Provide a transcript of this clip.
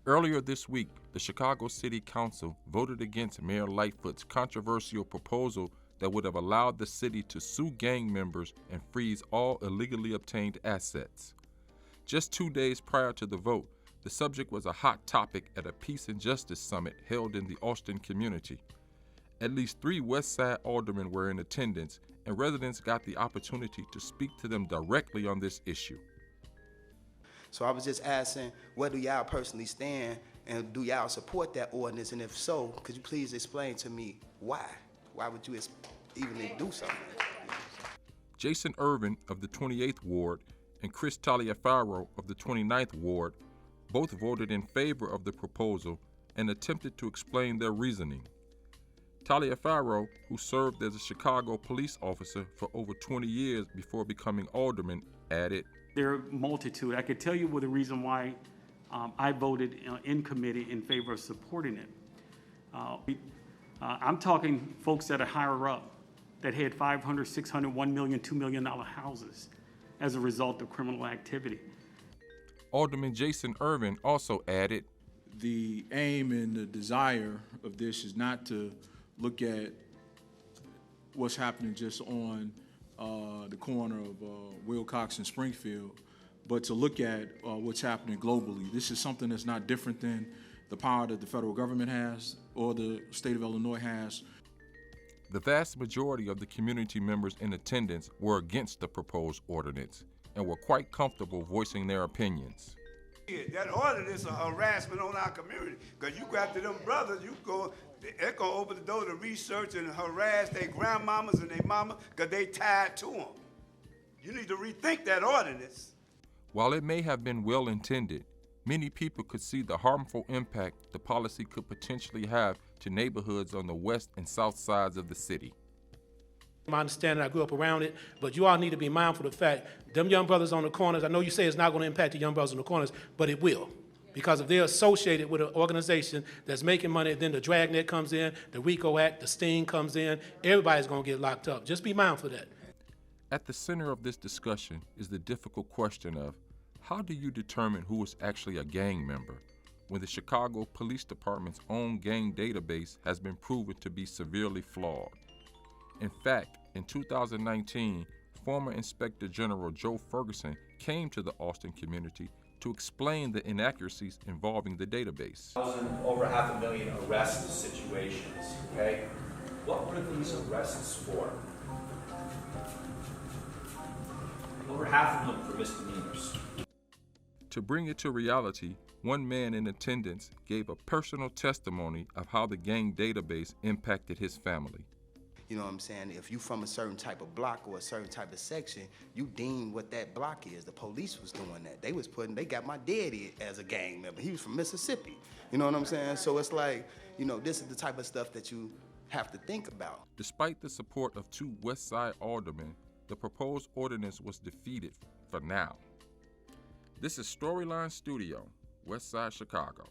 Earlier this week, the Chicago City Council voted against Mayor Lightfoot's controversial proposal that would have allowed the city to sue gang members and freeze all illegally obtained assets. Just 2 days prior to the vote, the subject was a hot topic at a Peace and Justice Summit held in the Austin community. At least 3 West Side aldermen were in attendance, and residents got the opportunity to speak to them directly on this issue. So I was just asking, where do y'all personally stand, and do y'all support that ordinance? And if so, could you please explain to me why? Why would you even do something? Jason Irvin of the 28th Ward and Chris Taliaferro of the 29th Ward both voted in favor of the proposal and attempted to explain their reasoning. Taliaferro, who served as a Chicago police officer for over 20 years before becoming alderman, added, "There are a multitude. I could tell you the reason why I voted in committee in favor of supporting it. I'm talking folks that are higher up that had 500, 600, $1 million, $2 million houses as a result of criminal activity." Alderman Jason Irvin also added, "The aim and the desire of this is not to look at what's happening just on the corner of Wilcox and Springfield, but to look at what's happening globally. This is something that's not different than the power that the federal government has or the state of Illinois has." The vast majority of the community members in attendance were against the proposed ordinance and were quite comfortable voicing their opinions. That ordinance is a harassment on our community, because you go after them brothers, they're going to open the door to research and harass their grandmamas and their mamas because they tied to them. You need to rethink that ordinance. While it may have been well-intended, many people could see the harmful impact the policy could potentially have to neighborhoods on the west and south sides of the city. I understand that I grew up around it, but you all need to be mindful of the fact, them young brothers on the corners, I know you say it's not going to impact the young brothers on the corners, but it will. Because if they're associated with an organization that's making money, then the Dragnet comes in, the RICO Act, the Sting comes in, everybody's going to get locked up. Just be mindful of that. At the center of this discussion is the difficult question of, how do you determine who is actually a gang member when the Chicago Police Department's own gang database has been proven to be severely flawed? In fact, in 2019, former Inspector General Joe Ferguson came to the Austin community to explain the inaccuracies involving the database. Over 500,000 arrest situations, okay? What were these arrests for? Over half of them for misdemeanors. To bring it to reality, one man in attendance gave a personal testimony of how the gang database impacted his family. You know what I'm saying? If you from a certain type of block or a certain type of section, you deem what that block is. The police was doing that. They got my daddy as a gang member. He was from Mississippi. You know what I'm saying? So it's like, this is the type of stuff that you have to think about. Despite the support of 2 West Side aldermen, the proposed ordinance was defeated for now. This is Storyline Studio, West Side Chicago.